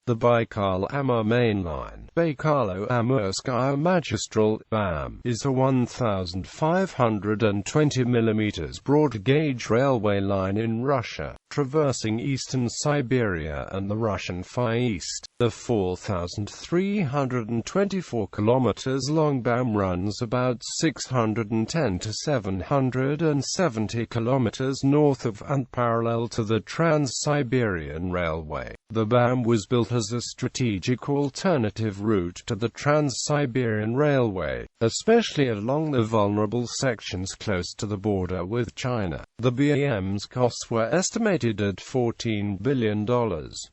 The Baikal-Amur Mainline, Baikalo-Amurskaya magistral, BAM, is a 1,520 mm broad-gauge railway line in Russia, traversing eastern Siberia and the Russian Far East. The 4,324 km long BAM runs about 610 to 770 km north of and parallel to the Trans-Siberian Railway. The BAM was built as a strategic alternative route to the Trans-Siberian Railway, especially along the vulnerable sections close to the border with China. The BAM's costs were estimated at $14 billion,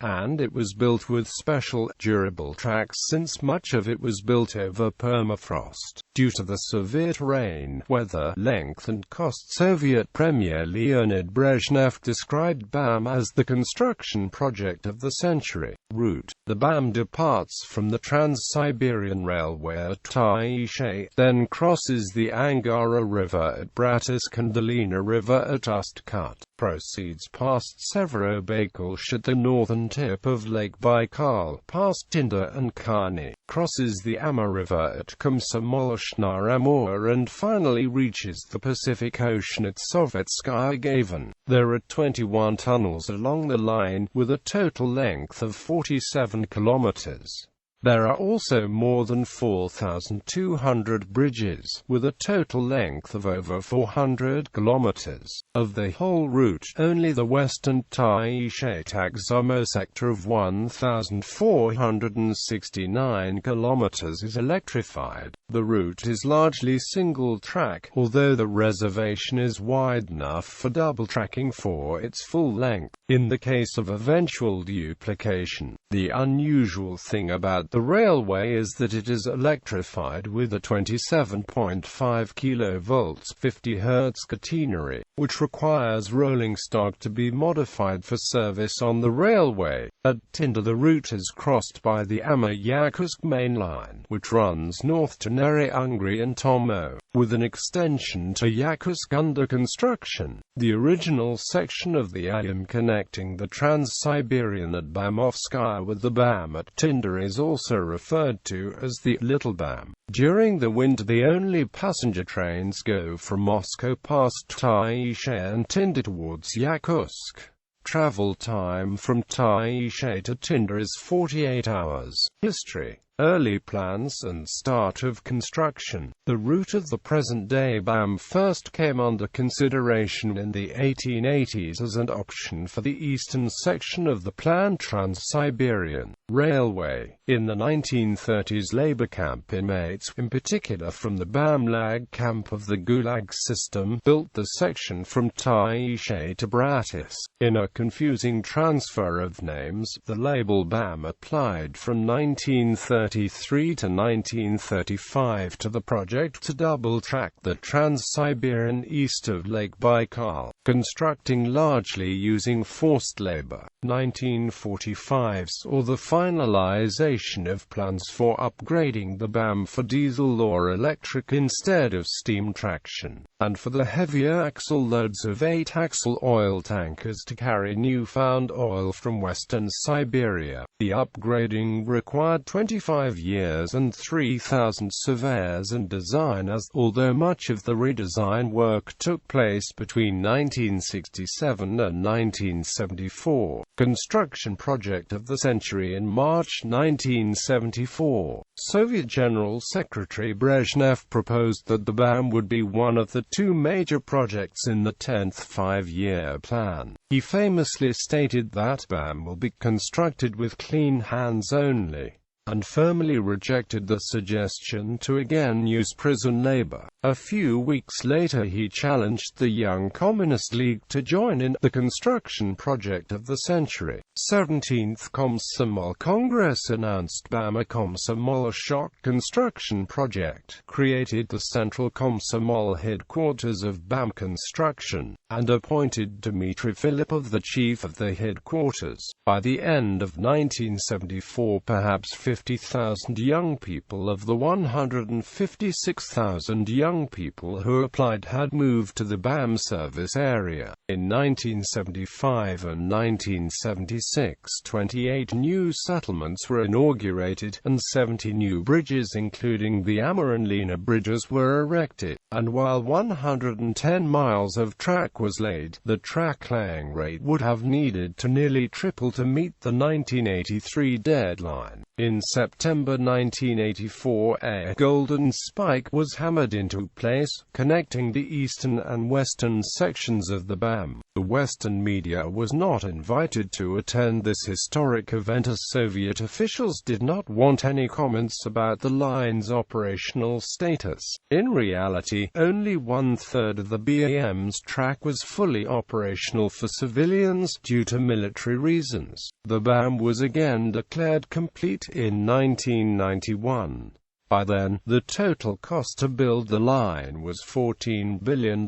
and it was built with special, durable tracks since much of it was built over permafrost. Due to the severe terrain, weather, length and cost, Soviet Premier Leonid Brezhnev described BAM as the construction project of the century. Route: the BAM departs from the Trans-Siberian Railway at Taizhe, then crosses the Angara River at Bratisk and the Lena River at Ust-Kut, proceeds past Severobaikal at the northern tip of Lake Baikal, past Tinder and Kani, crosses the Amur River at Komsomolshny Amur and finally reaches the Pacific Ocean at Sovetskaya Gavin. There are 21 tunnels along the line, with a total length of 47 kilometers. There are also more than 4,200 bridges, with a total length of over 400 kilometers. Of the whole route, only the western Taizhe-Taksumo sector of 1,469 kilometers is electrified. The route is largely single-track, although the reservation is wide enough for double-tracking for its full length. In the case of eventual duplication, the unusual thing about the railway is that it is electrified with a 27.5 kV 50 Hz catenary, which requires rolling stock to be modified for service on the railway. At Tinder, the route is crossed by the Amur-Yakutsk Mainline, which runs north to Neryungry and Tomo, with an extension to Yakutsk under construction. The original section of the AM connecting the Trans-Siberian at Bamovskaya with the BAM at Tinder is also referred to as the Little BAM. During the winter, the only passenger trains go from Moscow past Taizhe and Tinder towards Yakutsk. Travel time from Taizhe to Tinder is 48 hours. History: early plans and start of construction. The route of the present-day BAM first came under consideration in the 1880s as an option for the eastern section of the planned Trans-Siberian Railway. In the 1930s, labor camp inmates, in particular from the BAM lag camp of the Gulag system, built the section from Taizhe to Bratisk. In a confusing transfer of names, the label BAM applied from 1933 to 1935 to the project to double-track the Trans-Siberian east of Lake Baikal, constructing largely using forced labor. 1945 saw the finalization of plans for upgrading the BAM for diesel or electric instead of steam traction, and for the heavier axle loads of 8-axle oil tankers to carry newfound oil from western Siberia. The upgrading required 25 years and 3,000 surveyors and designers, although much of the redesign work took place between 1967 and 1974. Construction project of the century. In March 1974, Soviet General Secretary Brezhnev proposed that the BAM would be one of the two major projects in the 10th five-year plan. He famously stated that BAM will be constructed with clean hands only, and firmly rejected the suggestion to again use prison labor. A few weeks later, he challenged the Young Communist League to join in the construction project of the century. 17th Komsomol Congress announced BAM, a Komsomol-Shok construction project, created the Central Komsomol headquarters of BAM construction, and appointed Dmitry Filipov the chief of the headquarters. By the end of 1974, perhaps 50,000 young people of the 156,000 young people who applied had moved to the BAM service area. In 1975 and 1976, 28 new settlements were inaugurated, and 70 new bridges including the Amur Mainline bridges were erected, and while 110 miles of track was laid, the track laying rate would have needed to nearly triple to meet the 1983 deadline. In September 1984, a golden spike was hammered into place, connecting the eastern and western sections of the BAM. The Western media was not invited to attend this historic event as Soviet officials did not want any comments about the line's operational status. In reality, only one-third of the BAM's track was fully operational for civilians due to military reasons. The BAM was again declared complete in 1991. By then, the total cost to build the line was $14 billion.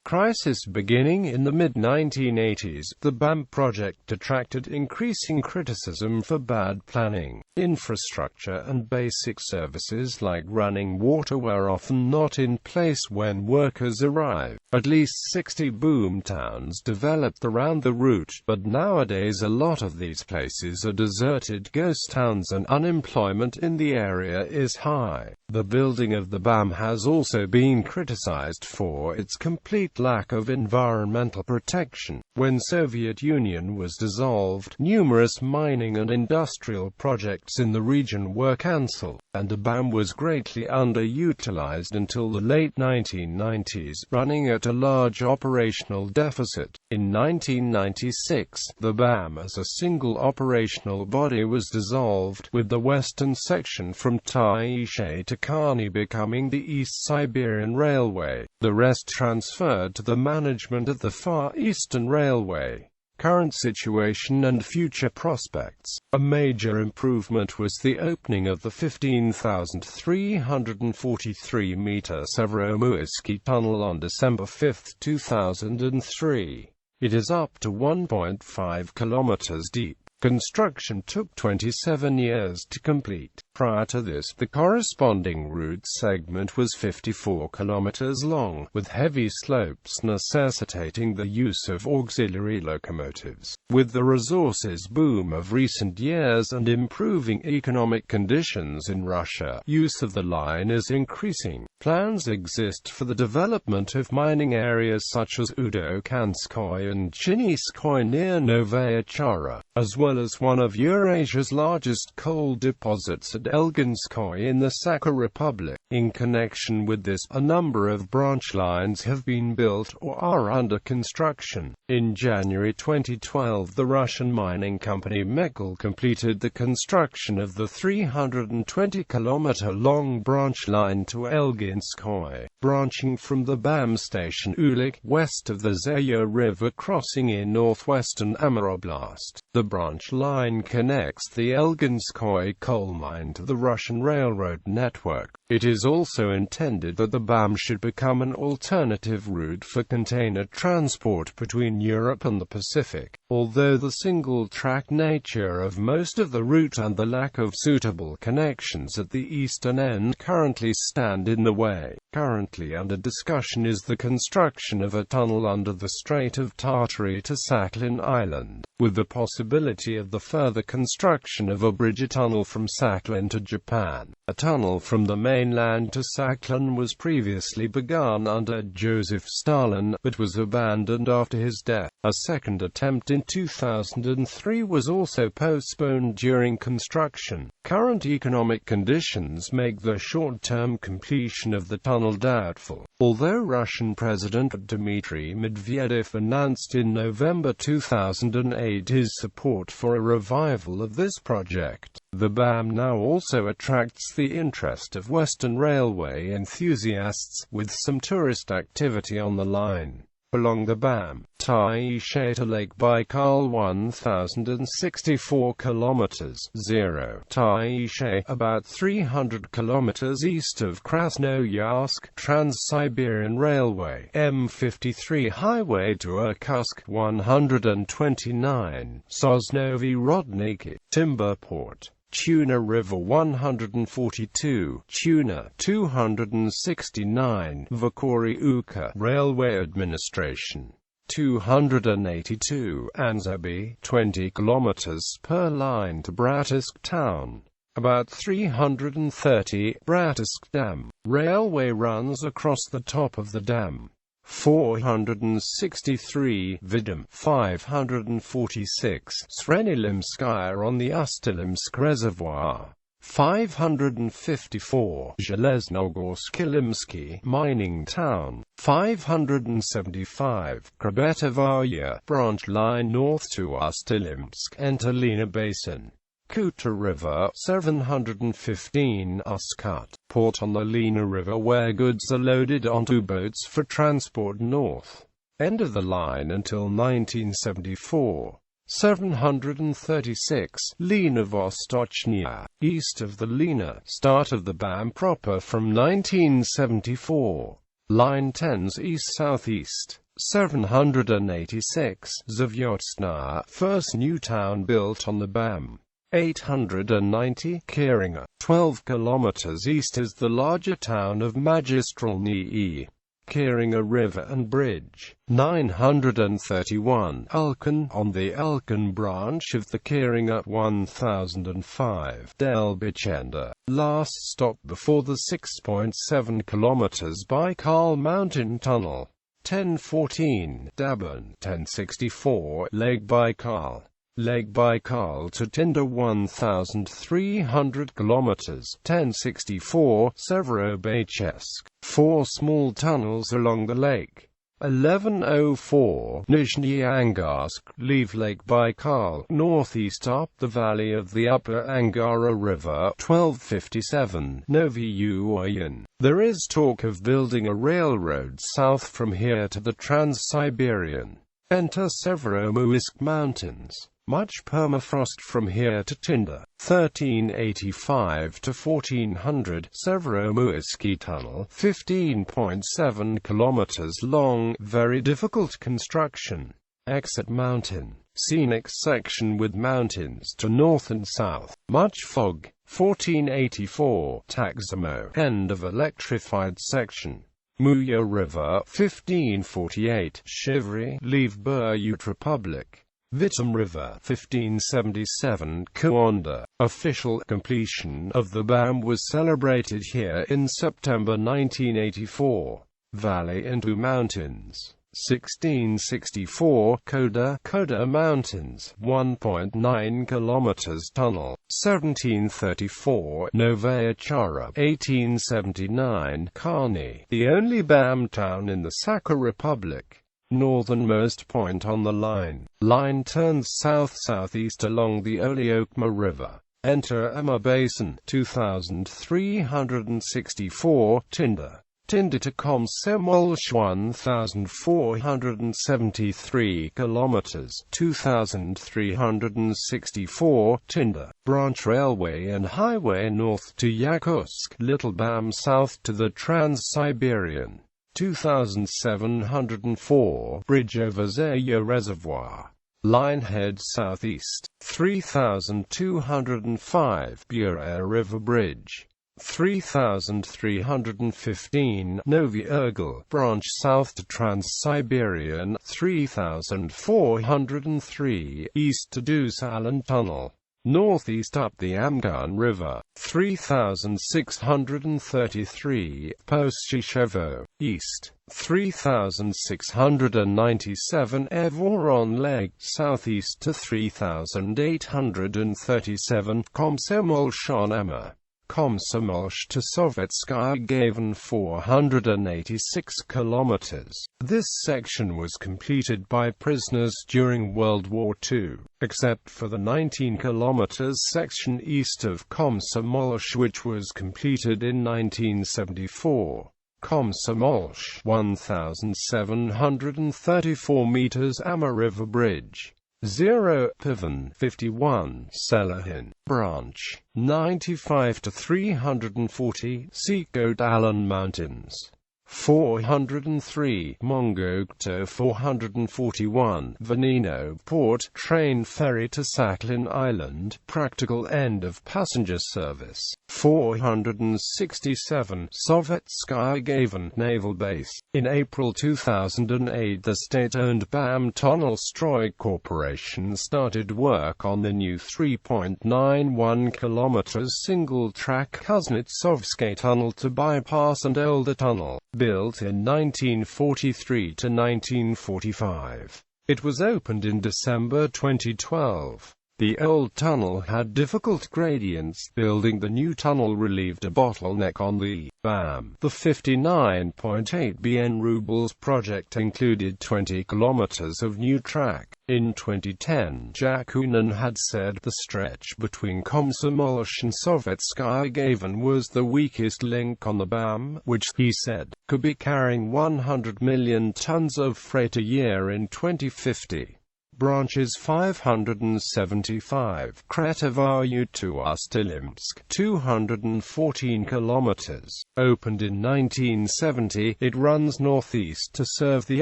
Crisis beginning in the mid-1980s, the BAM project attracted increasing criticism for bad planning. Infrastructure and basic services like running water were often not in place when workers arrived. At least 60 boom towns developed around the route, but nowadays a lot of these places are deserted ghost towns and unemployment in the area is high. The building of the BAM has also been criticized for its complete lack of environmental protection. When Soviet Union was dissolved, numerous mining and industrial projects in the region were cancelled, and the BAM was greatly underutilized until the late 1990s, running at a large operational deficit. In 1996, the BAM as a single operational body was dissolved, with the western section from Taishe to Kani becoming the East Siberian Railway. The rest transferred to the management of the Far Eastern Railway. Current situation and future prospects. A major improvement was the opening of the 15,343-meter Severo-Murski tunnel on December 5, 2003. It is up to 1.5 kilometers deep. Construction took 27 years to complete. Prior to this, the corresponding route segment was 54 kilometers long, with heavy slopes necessitating the use of auxiliary locomotives. With the resources boom of recent years and improving economic conditions in Russia, use of the line is increasing. Plans exist for the development of mining areas such as Udokanskoye and Chiniskoye near Novaya Chara, as well as one of Eurasia's largest coal deposits at Elginskoye in the Sakha Republic. In connection with this, a number of branch lines have been built or are under construction. In January 2012, the Russian mining company Baikal completed the construction of the 320-kilometer-long branch line to Elginskoye, branching from the BAM station Ulik, west of the Zayo River crossing in northwestern Amur Oblast. The branch line connects the Elginskoye coal mine to the Russian railroad network. It is also intended that the BAM should become an alternative route for container transport between Europe and the Pacific. Although the single-track nature of most of the route and the lack of suitable connections at the eastern end currently stand in the way. Currently under discussion is the construction of a tunnel under the Strait of Tartary to Sakhalin Island, with the possibility of the further construction of a bridge tunnel from Sakhalin to Japan. A tunnel from the mainland to Sakhalin was previously begun under Joseph Stalin, but was abandoned after his death. A second attempt in 2003 was also postponed during construction. Current economic conditions make the short-term completion of the tunnel doubtful. Although Russian President Dmitry Medvedev announced in November 2008 his support for a revival of this project, the BAM now also attracts the interest of Western Railway enthusiasts, with some tourist activity on the line. Along the BAM, Taishe to Lake Baikal 1,064 kilometers, 0. Taishe, about 300 kilometers east of Krasnoyarsk, Trans-Siberian Railway, M53 highway to Irkutsk, 129, Sosnovy Rodniki, timber port. Tuna River 142, Tuna 269, Vakori-Uka Railway Administration 282, Anzabi 20 kilometers per line to Bratisk town. About 330, Bratisk Dam. Railway runs across the top of the dam. 463, Vidym 546, Srenilimskaya on the Ustilimsk Reservoir. 554, Zheleznogorsk-Ilimsky mining town. 575, Krabetevaya branch line north to Ustilimsk, enter Lena Basin. Kuta River 715, Uskut port on the Lena River where goods are loaded onto boats for transport north. End of the line until 1974. 736, Lena Vostochnia, east of the Lena, start of the BAM proper from 1974. Line 10's east-southeast. 786, Zavyotsna, first new town built on the BAM. 890, Kiringa, 12 kilometers east is the larger town of Magistral Nii. Kiringa River and Bridge. 931, Ulkan, on the Ulkan branch of the Kiringa. 1005, Delbichenda, last stop before the 6.7 kilometers Baikal mountain tunnel. 1014, Daban, 1064, Lake Baikal. Lake Baikal to Tinda 1,300 kilometers, 1064, Severodonetsk. 4 small tunnels along the lake. 1104, Nizhny Angarsk, leave Lake Baikal, northeast up the valley of the upper Angara River. 1257, Novy Uoyan. There is talk of building a railroad south from here to the Trans-Siberian. Enter Severodonetsk Mountains. Much permafrost from here to Tinda. 1385 to 1400, Severodonetsk Tunnel, 15.7 kilometers long, very difficult construction. Exit Mountain, scenic section with mountains to north and south. Much fog. 1484, Taxamo, end of electrified section. Muya River, 1548, Shivry, leave Buryut Republic. Vitim River, 1577, Kuonda. Official completion of the BAM was celebrated here in September 1984. Valley into mountains. 1664, Koda Mountains, 1.9 kilometers tunnel. 1734, Novaya Chara. 1879, Karni, the only BAM town in the Sakha Republic. Northernmost point on the line. Line turns south-southeast along the Olyokma River. Enter Amur Basin, 2364, Tinda. Tinda to Komsomolsk 1473 kilometers, 2364, Tinda. Branch railway and highway north to Yakutsk, Little BAM south to the Trans-Siberian. 2704, bridge over Zaya Reservoir. Line heads southeast. 3205, Bura River Bridge. 3315, Novy Urgal, branch south to Trans-Siberian. 3403, east to Dusalan Tunnel. Northeast up the Amgun River. 3633, Postishevo, east. 3697, Evoron Leg, southeast to 3837, Komsomolsk-on-Amur. Komsomolsk to Sovetskaya Gavin 486 kilometers. This section was completed by prisoners during World War II, except for the 19 kilometers section east of Komsomolsk which was completed in 1974. Komsomolsk, 1,734 meters Amur River Bridge. 0, Pivan, 51, Selahin, branch, 95 to 340, Sikhodalan Mountains. 403, Mongokto 441, Veneno Port, train ferry to Sakhalin Island, practical end of passenger service. 467, Sovetskaya Gavin Naval Base. In April 2008 the state-owned BAM Tunnel Stroy Corporation started work on the new 3.91 km single-track Kuznetsovsky Tunnel to bypass an older tunnel, built in 1943 to 1945. It was opened in December 2012. The old tunnel had difficult gradients. Building the new tunnel relieved a bottleneck on the BAM. The 59.8 billion rubles project included 20 kilometers of new track. In 2010, Jakunin had said the stretch between Komsomolsk and Sovetskaya Gavin was the weakest link on the BAM, which, he said, could be carrying 100 million tons of freight a year in 2050. Branches 575, Kretovaru to Ustilimsk, 214 kilometers. Opened in 1970, it runs northeast to serve the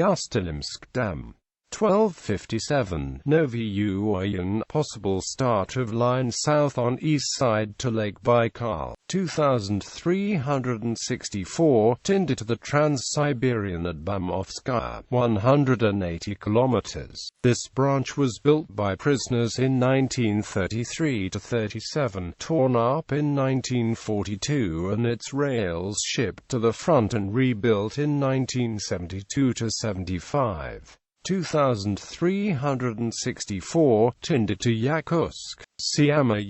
Ustilimsk Dam. 1257, Novy Uoyan, possible start of line south on east side to Lake Baikal. 2364, Tinder to the Trans-Siberian Railway, 180 kilometers. This branch was built by prisoners in 1933–37, torn up in 1942 and its rails shipped to the front and rebuilt in 1972–75. 2364, Tinder to Yakutsk, Amur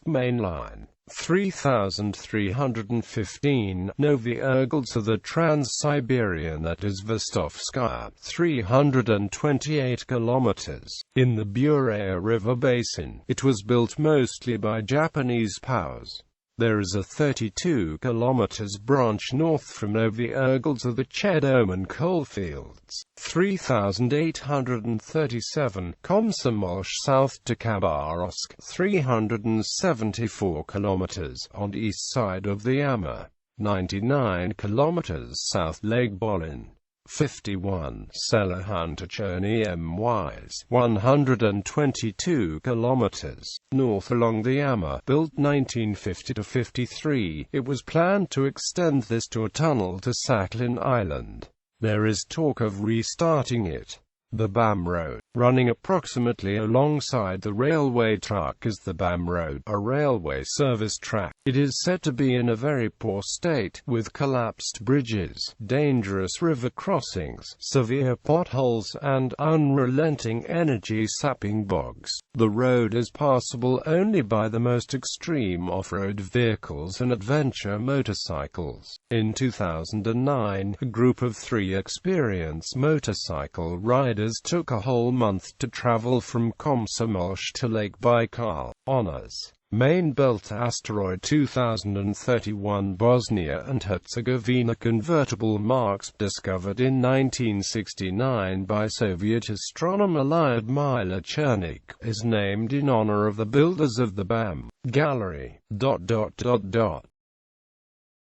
Mainline. 3315, Novy Urgel to the Trans-Siberian Vostovskaya, 328 kilometers. In the Buraya River Basin, it was built mostly by Japanese powers. There is a 32 km branch north from Novy Urgel to the Chedoman coalfields. 3837, Komsomolsk south to Khabarovsk, 374 km on east side of the Amur. 99 km south Lake Bolin. 51, Selahan to Cherny MYs, 122 kilometers, north along the Amur. Built 1950–53, it was planned to extend this to a tunnel to Sakhalin Island. There is talk of restarting it. The BAM Road, running approximately alongside the railway track, is the BAM Road, a railway service track. It is said to be in a very poor state, with collapsed bridges, dangerous river crossings, severe potholes, and unrelenting energy-sapping bogs. The road is passable only by the most extreme off-road vehicles and adventure motorcycles. In 2009, a group of 3 experienced motorcycle riders took a whole month to travel from Komsomolsk to Lake Baikal. Honors. Main Belt Asteroid 2031 Bosnia and Herzegovina convertible marks discovered in 1969 by Soviet astronomer Lyudmila Chernik is named in honor of the builders of the BAM. Gallery.